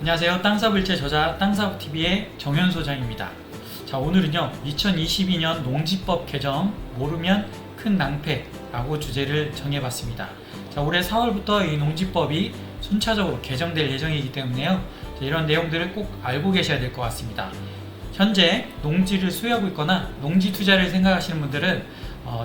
안녕하세요. 땅사업일체 저자 땅사업TV의 정현 소장입니다. 자, 오늘은요 2022년 농지법 개정 모르면 큰 낭패라고 주제를 정해봤습니다. 자, 올해 4월부터 이 농지법이 순차적으로 개정될 예정이기 때문에요, 이런 내용들을 꼭 알고 계셔야 될 것 같습니다. 현재 농지를 소유하고 있거나 농지 투자를 생각하시는 분들은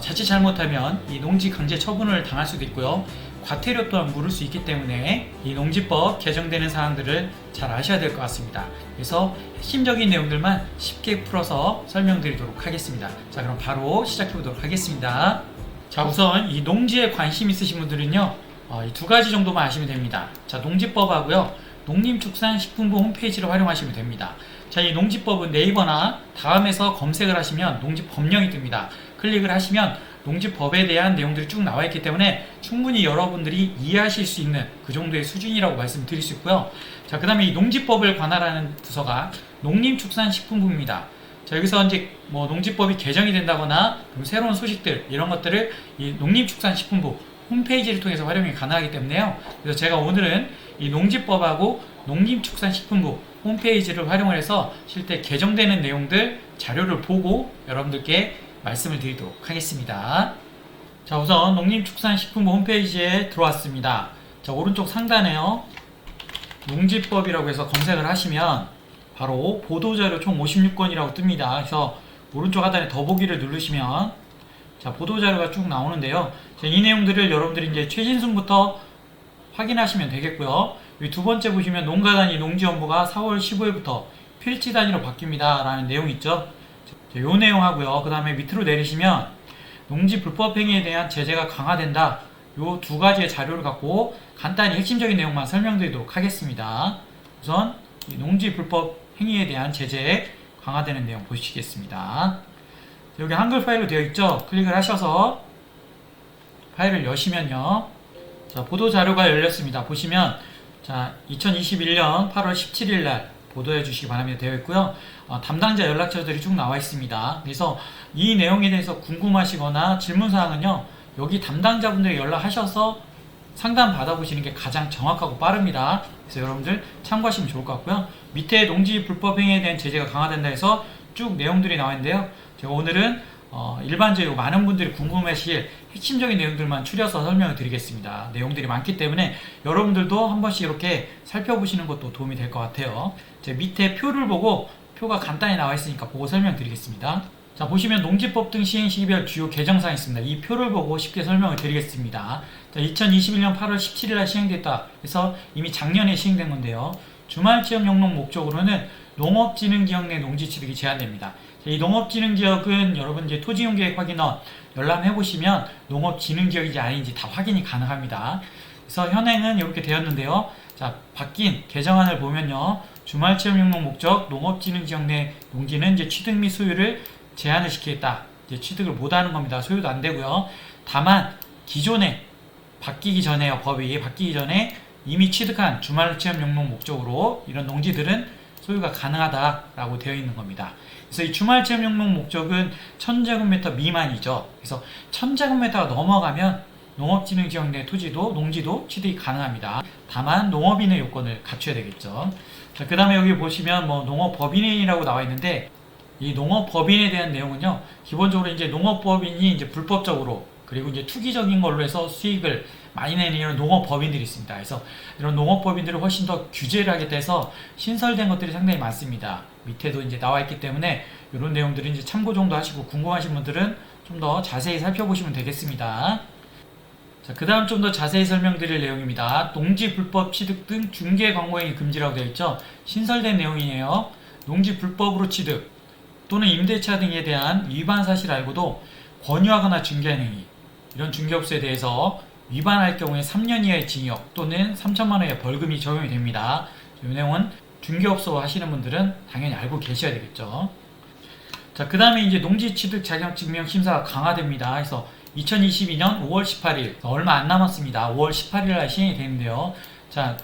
자칫 잘못하면 이 농지 강제 처분을 당할 수도 있고요, 과태료 또한 물을 수 있기 때문에 이 농지법 개정되는 사항들을 잘 아셔야 될 것 같습니다. 그래서 핵심적인 내용들만 쉽게 풀어서 설명드리도록 하겠습니다. 자, 그럼 바로 시작해 보도록 하겠습니다. 자, 우선 이 농지에 관심 있으신 분들은요, 이 두 가지 정도만 아시면 됩니다. 자, 농지법하고요, 농림축산식품부 홈페이지를 활용하시면 됩니다. 자, 이 농지법은 네이버나 다음에서 검색을 하시면 농지법령이 뜹니다. 클릭을 하시면 농지법에 대한 내용들이 쭉 나와 있기 때문에 충분히 여러분들이 이해하실 수 있는 그 정도의 수준이라고 말씀드릴 수 있고요. 자, 그 다음에 이 농지법을 관할하는 부서가 농림축산식품부입니다. 자, 여기서 이제 농지법이 개정이 된다거나 새로운 소식들 이런 것들을 이 농림축산식품부 홈페이지를 통해서 활용이 가능하기 때문에요. 그래서 제가 오늘은 이 농지법하고 농림축산식품부 홈페이지를 활용을 해서 실제 개정되는 내용들 자료를 보고 여러분들께 말씀을 드리도록 하겠습니다. 자, 우선 농림축산식품부 홈페이지에 들어왔습니다. 자, 오른쪽 상단에요, 농지법이라고 해서 검색을 하시면 바로 보도자료 총 56건이라고 뜹니다. 그래서 오른쪽 하단에 더보기를 누르시면 자, 보도자료가 쭉 나오는데요. 자, 이 내용들을 여러분들이 이제 최신순부터 확인하시면 되겠고요. 여기 두 번째 보시면 농가단위 농지원부가 4월 15일부터 필지 단위로 바뀝니다 라는 내용이 있죠. 이 내용하고요, 그 다음에 밑으로 내리시면 농지 불법 행위에 대한 제재가 강화된다, 이 두 가지의 자료를 갖고 간단히 핵심적인 내용만 설명드리도록 하겠습니다. 우선 이 농지 불법 행위에 대한 제재 강화되는 내용 보시겠습니다. 여기 한글 파일로 되어 있죠. 클릭을 하셔서 파일을 여시면요, 자, 보도 자료가 열렸습니다. 보시면 자, 2021년 8월 17일 날 보도해 주시기 바랍니다 되어 있고요. 담당자 연락처들이 쭉 나와 있습니다. 그래서 이 내용에 대해서 궁금하시거나 질문사항은요, 여기 담당자분들이 연락하셔서 상담 받아보시는 게 가장 정확하고 빠릅니다. 그래서 여러분들 참고하시면 좋을 것 같고요. 밑에 농지 불법 행위에 대한 제재가 강화된다 해서 쭉 내용들이 나와 있는데요, 제가 오늘은 일반적으로 많은 분들이 궁금해하실 핵심적인 내용들만 추려서 설명을 드리겠습니다. 내용들이 많기 때문에 여러분들도 한 번씩 이렇게 살펴보시는 것도 도움이 될 것 같아요. 제 밑에 표를 보고, 표가 간단히 나와 있으니까 보고 설명드리겠습니다. 자, 보시면 농지법 등 시행 시기별 주요 개정사항이 있습니다. 이 표를 보고 쉽게 설명을 드리겠습니다. 자, 2021년 8월 17일날 시행됐다 해서 이미 작년에 시행된 건데요, 주말지역 영농 목적으로는 농업진흥지역 내 농지취득이 제한됩니다. 이 농업진흥지역은 여러분 이제 토지용계획 확인원 열람해 보시면 농업진흥지역인지 아닌지 다 확인이 가능합니다. 그래서 현행은 이렇게 되었는데요, 자, 바뀐 개정안을 보면요, 주말체험용농 목적 농업진흥지역 내 농지는 이제 취득 및 소유를 제한을 시키겠다. 이제 취득을 못하는 겁니다. 소유도 안 되고요. 다만 기존에 바뀌기 전에요, 법이 바뀌기 전에 이미 취득한 주말체험용농 목적으로 이런 농지들은 소유가 가능하다라고 되어 있는 겁니다. 그래서 이 주말체험용농 목적은 1000제곱미터 미만이죠. 그래서 1000제곱미터가 넘어가면 농업진흥지역 내 토지도 농지도 취득이 가능합니다. 다만 농업인의 요건을 갖춰야 되겠죠. 자, 그 다음에 여기 보시면 농업법인이라고 나와 있는데, 이 농업법인에 대한 내용은요, 기본적으로 이제 농업법인이 이제 불법적으로 그리고 이제 투기적인 걸로 해서 수익을 많이 내는 이런 농업법인들이 있습니다. 그래서 이런 농업법인들을 훨씬 더 규제를 하겠다 해서 신설된 것들이 상당히 많습니다. 밑에도 이제 나와 있기 때문에 이런 내용들은 이제 참고 정도 하시고, 궁금하신 분들은 좀 더 자세히 살펴보시면 되겠습니다. 자, 그 다음 좀 더 자세히 설명드릴 내용입니다. 농지 불법 취득 등 중개 광고행위 금지라고 되어 있죠. 신설된 내용이에요. 농지 불법으로 취득 또는 임대차 등에 대한 위반 사실 알고도 권유하거나 중개하는 행위, 이런 중개업소에 대해서 위반할 경우에 3년 이하의 징역 또는 3천만 원의 벌금이 적용이 됩니다. 이 내용은 중개업소 하시는 분들은 당연히 알고 계셔야 되겠죠. 자, 그 다음에 이제 농지 취득 자격 증명 심사가 강화됩니다. 그래서 2022년 5월 18일, 얼마 안 남았습니다. 5월 18일 날 시행이 되는데요. 자,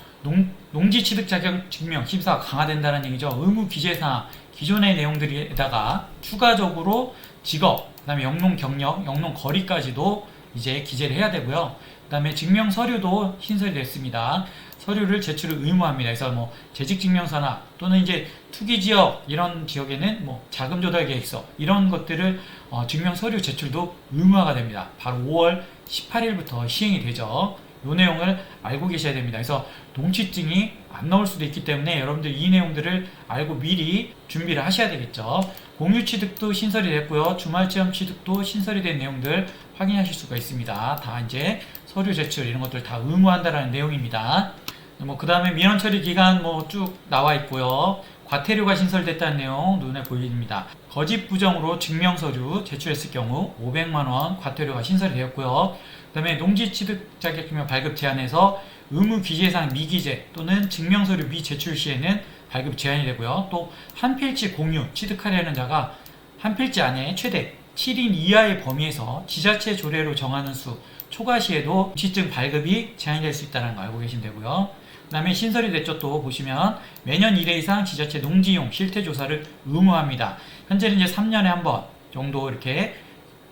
농지 취득 자격 증명 심사가 강화된다는 얘기죠. 의무 기재사항, 기존의 내용들에다가 추가적으로 직업, 그 다음에 영농 경력, 영농 거리까지도 이제 기재를 해야 되고요. 그 다음에 증명 서류도 신설이 됐습니다. 서류를 제출을 의무합니다. 그래서 뭐 재직증명서나 또는 이제 투기지역 이런 지역에는 뭐 자금조달계획서 이런 것들을 증명 서류 제출도 의무화가 됩니다. 바로 5월 18일부터 시행이 되죠. 이 내용을 알고 계셔야 됩니다. 그래서 농취증이 안 나올 수도 있기 때문에 여러분들 이 내용들을 알고 미리 준비를 하셔야 되겠죠. 공유 취득도 신설이 됐고요. 주말 체험 취득도 신설이 된 내용들 확인하실 수가 있습니다. 다 이제 서류 제출 이런 것들 다 의무한다라는 내용입니다. 뭐 그 다음에 민원 처리 기간 뭐 쭉 나와 있고요. 과태료가 신설됐다는 내용 눈에 보입니다. 거짓 부정으로 증명서류 제출했을 경우 500만 원 과태료가 신설이 되었고요. 그 다음에 농지 취득 자격증명 발급 제한에서 의무 기재상 미기재 또는 증명서류 미제출 시에는 발급 제한이 되고요. 또 한 필지 공유 취득하려는 자가 한 필지 안에 최대 7인 이하의 범위에서 지자체 조례로 정하는 수 초과 시에도 농지증 발급이 제한이 될 수 있다는 거 알고 계시면 되고요. 그 다음에 신설이 됐죠. 또 보시면 매년 1회 이상 지자체 농지용 실태조사를 의무합니다. 현재는 이제 3년에 한 번 정도 이렇게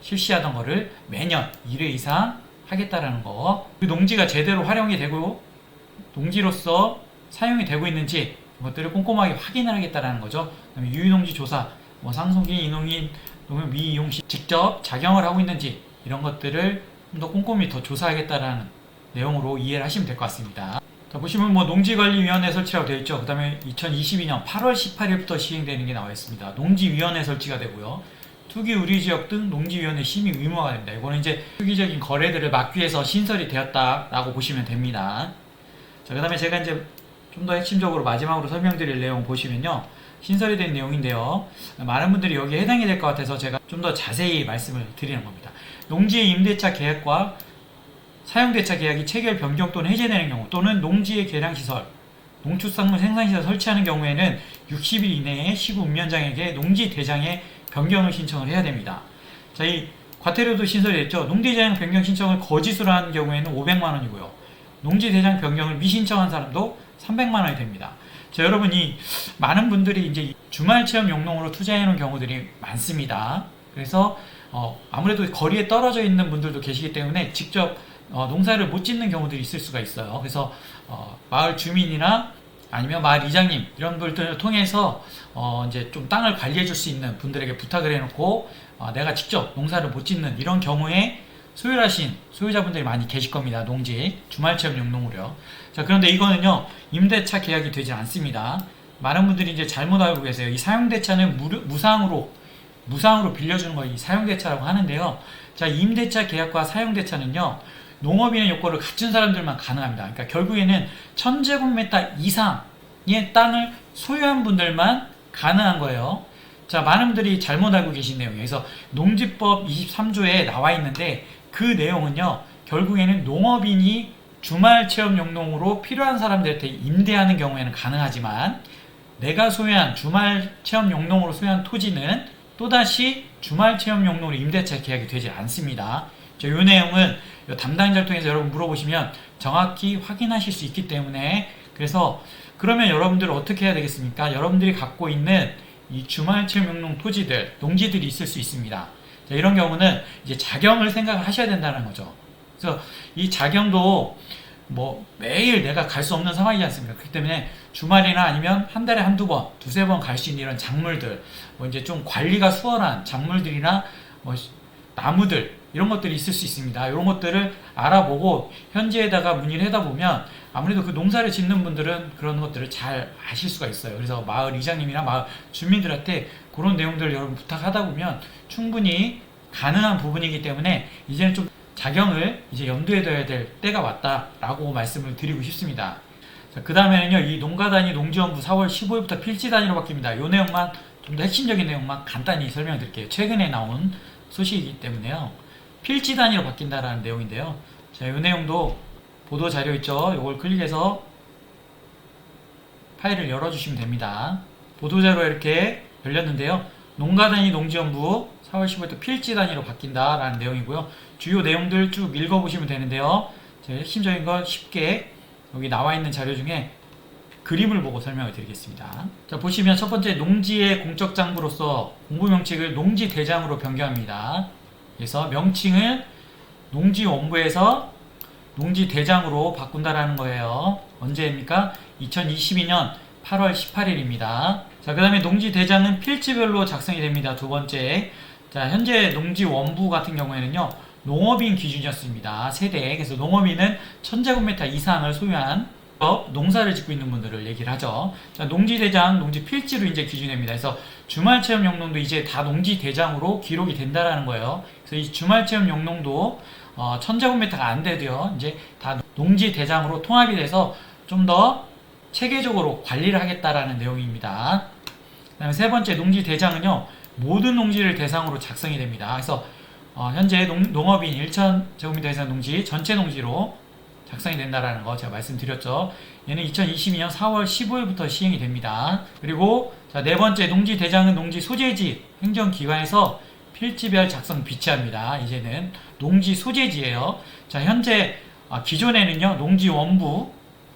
실시하던 거를 매년 1회 이상 하겠다라는 거. 그 농지가 제대로 활용이 되고 농지로서 사용이 되고 있는지 이것들을 꼼꼼하게 확인을 하겠다라는 거죠. 그다음에 유유농지 조사, 뭐 상속인, 인농인, 미이용 시 직접 작용을 하고 있는지 이런 것들을 좀 더 꼼꼼히 더 조사하겠다라는 내용으로 이해를 하시면 될 것 같습니다. 자, 보시면 뭐 농지관리위원회 설치라고 되어 있죠. 그 다음에 2022년 8월 18일부터 시행되는 게 나와 있습니다. 농지위원회 설치가 되고요. 투기 우리 지역 등 농지위원회 심의 의무화가 됩니다. 이거는 이제 투기적인 거래들을 막기 위해서 신설이 되었다라고 보시면 됩니다. 자, 그 다음에 제가 이제 좀 더 핵심적으로 마지막으로 설명드릴 내용 보시면요. 신설이 된 내용인데요. 많은 분들이 여기에 해당이 될 것 같아서 제가 좀 더 자세히 말씀을 드리는 겁니다. 농지의 임대차 계약과 사용대차 계약이 체결 변경 또는 해제되는 경우 또는 농지의 계량시설, 농축산물 생산시설 설치하는 경우에는 60일 이내에 시구 운면장에게 농지대장의 변경을 신청을 해야 됩니다. 자, 이 과태료도 신설이 됐죠. 농지대장 변경 신청을 거짓으로 한 경우에는 500만 원이고요. 농지대장 변경을 미신청한 사람도 300만 원이 됩니다. 자, 여러분 이 많은 분들이 이제 주말 체험 용농으로 투자해 놓은 경우들이 많습니다. 그래서 아무래도 거리에 떨어져 있는 분들도 계시기 때문에 직접 농사를 못 짓는 경우들이 있을 수가 있어요. 그래서 마을 주민이나 아니면 마을 이장님 이런 분들을 통해서 이제 좀 땅을 관리해 줄 수 있는 분들에게 부탁을 해놓고 내가 직접 농사를 못 짓는 이런 경우에 소유하신 소유자분들이 많이 계실 겁니다. 농지 주말 체험 용농으로요. 자, 그런데 이거는요 임대차 계약이 되지 않습니다. 많은 분들이 이제 잘못 알고 계세요. 이 사용대차는 무상으로 빌려주는 거 이 사용대차라고 하는데요. 자, 임대차 계약과 사용대차는요 농업인의 요건을 갖춘 사람들만 가능합니다. 그러니까 결국에는 1000제곱미터 이상의 땅을 소유한 분들만 가능한 거예요. 자, 많은 분들이 잘못 알고 계신 내용이에요. 그래서 농지법 23조에 나와 있는데 그 내용은요 결국에는 농업인이 주말 체험 용농으로 필요한 사람들한테 임대하는 경우에는 가능하지만 내가 소유한 주말 체험 용농으로 소유한 토지는 또다시 주말 체험 용농으로 임대차 계약이 되지 않습니다. 이 내용은 담당자를 통해서 여러분 물어보시면 정확히 확인하실 수 있기 때문에 그래서 그러면 여러분들은 어떻게 해야 되겠습니까? 여러분들이 갖고 있는 이 주말 체험 용농 토지들, 농지들이 있을 수 있습니다. 자, 이런 경우는 이제 자경을 생각을 하셔야 된다는 거죠. 그래서 이 자경도 뭐 매일 내가 갈 수 없는 상황이지 않습니까? 그렇기 때문에 주말이나 아니면 한 달에 한두 번, 두세 번 갈 수 있는 이런 작물들, 뭐 이제 좀 관리가 수월한 작물들이나 뭐 나무들 이런 것들이 있을 수 있습니다. 이런 것들을 알아보고 현지에다가 문의를 하다 보면 아무래도 그 농사를 짓는 분들은 그런 것들을 잘 아실 수가 있어요. 그래서 마을 이장님이나 마을 주민들한테 그런 내용들을 여러분 부탁하다 보면 충분히 가능한 부분이기 때문에 이제는 좀 자경을 이제 염두에 둬야 될 때가 왔다라고 말씀을 드리고 싶습니다. 그 다음에는요, 이 농가단위 농지원부 4월 15일부터 필지 단위로 바뀝니다. 이 내용만 좀 더 핵심적인 내용만 간단히 설명드릴게요. 최근에 나온 소식이기 때문에요. 필지 단위로 바뀐다라는 내용인데요. 자, 이 내용도 보도 자료 있죠. 이걸 클릭해서 파일을 열어주시면 됩니다. 보도 자료 이렇게 열렸는데요. 농가 단위 농지원부 4월 15일부터 필지 단위로 바뀐다라는 내용이고요. 주요 내용들 쭉 읽어보시면 되는데요. 제가 핵심적인 건 쉽게 여기 나와 있는 자료 중에 그림을 보고 설명을 드리겠습니다. 자, 보시면 첫 번째 농지의 공적 장부로서 공부 명칭을 농지대장으로 변경합니다. 그래서 명칭을 농지원부에서 농지 대장으로 바꾼다라는 거예요. 언제입니까? 2022년 8월 18일입니다. 자, 그 다음에 농지 대장은 필지별로 작성이 됩니다. 두 번째. 자, 현재 농지 원부 같은 경우에는요, 농업인 기준이었습니다. 세대. 그래서 농업인은 1000제곱미터 이상을 소유한 농사를 짓고 있는 분들을 얘기를 하죠. 자, 농지 대장, 농지 필지로 이제 기준됩니다. 그래서 주말 체험 용농도 이제 다 농지 대장으로 기록이 된다라는 거예요. 그래서 이 주말 체험 용농도 1000제곱미터가 안 돼도요, 이제 다 농지 대장으로 통합이 돼서 좀 더 체계적으로 관리를 하겠다라는 내용입니다. 그 다음에 세 번째, 농지 대장은요, 모든 농지를 대상으로 작성이 됩니다. 그래서 현재 농업인 1000제곱미터 이상 농지 전체 농지로 작성이 된다라는 거 제가 말씀드렸죠. 얘는 2022년 4월 15일부터 시행이 됩니다. 그리고 자, 네 번째, 농지 대장은 농지 소재지 행정기관에서 필지별 작성 비치합니다. 이제는 농지 소재지예요. 자, 현재 기존에는요, 농지 원부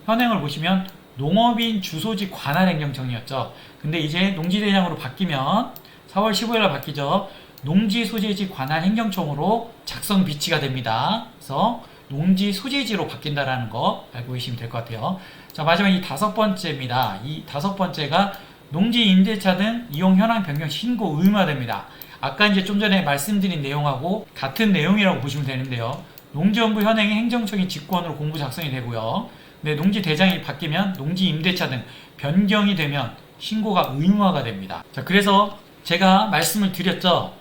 현행을 보시면 농업인 주소지 관할 행정청이었죠. 근데 이제 농지 대장으로 바뀌면 4월 15일날 바뀌죠. 농지 소재지 관할 행정청으로 작성 비치가 됩니다. 그래서 농지 소재지로 바뀐다라는 거 알고 계시면 될 것 같아요. 자, 마지막 이 다섯 번째입니다. 이 다섯 번째가 농지 임대차 등 이용 현황 변경 신고 의무화됩니다. 아까 이제 좀 전에 말씀드린 내용하고 같은 내용이라고 보시면 되는데요. 농지원부 현행의 행정청이 직권으로 공부 작성이 되고요. 근데 농지 대장이 바뀌면 농지 임대차 등 변경이 되면 신고가 의무화가 됩니다. 자, 그래서 제가 말씀을 드렸죠.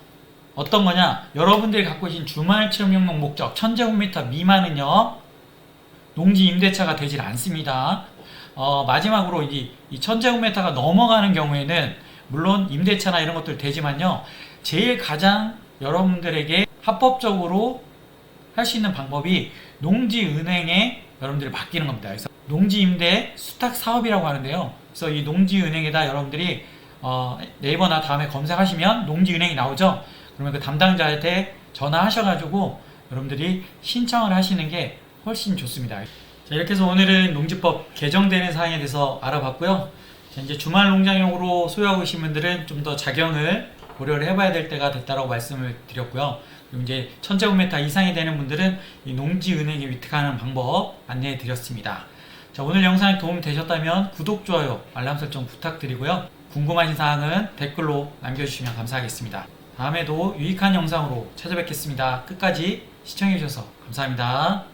어떤 거냐? 여러분들이 갖고 계신 주말 체험 용농 목적 1000제곱미터 미만은요, 농지 임대차가 되질 않습니다. 마지막으로 이 1000제곱미터가 넘어가는 경우에는 물론 임대차나 이런 것들 되지만요, 제일 가장 여러분들에게 합법적으로 할 수 있는 방법이 농지은행에 여러분들이 맡기는 겁니다. 그래서 농지임대 수탁 사업이라고 하는데요. 그래서 이 농지은행에다 여러분들이 네이버나 다음에 검색하시면 농지은행이 나오죠. 그러면 그 담당자한테 전화하셔가지고 여러분들이 신청을 하시는 게 훨씬 좋습니다. 자, 이렇게 해서 오늘은 농지법 개정되는 사항에 대해서 알아봤고요. 자, 이제 주말 농장용으로 소유하고 계신 분들은 좀 더 작용을 고려를 해봐야 될 때가 됐다라고 말씀을 드렸고요. 그리고 이제 1000제곱미터 이상이 되는 분들은 이 농지은행에 위탁하는 방법 안내해 드렸습니다. 자, 오늘 영상이 도움이 되셨다면 구독, 좋아요, 알람 설정 부탁드리고요. 궁금하신 사항은 댓글로 남겨주시면 감사하겠습니다. 다음에도 유익한 영상으로 찾아뵙겠습니다. 끝까지 시청해주셔서 감사합니다.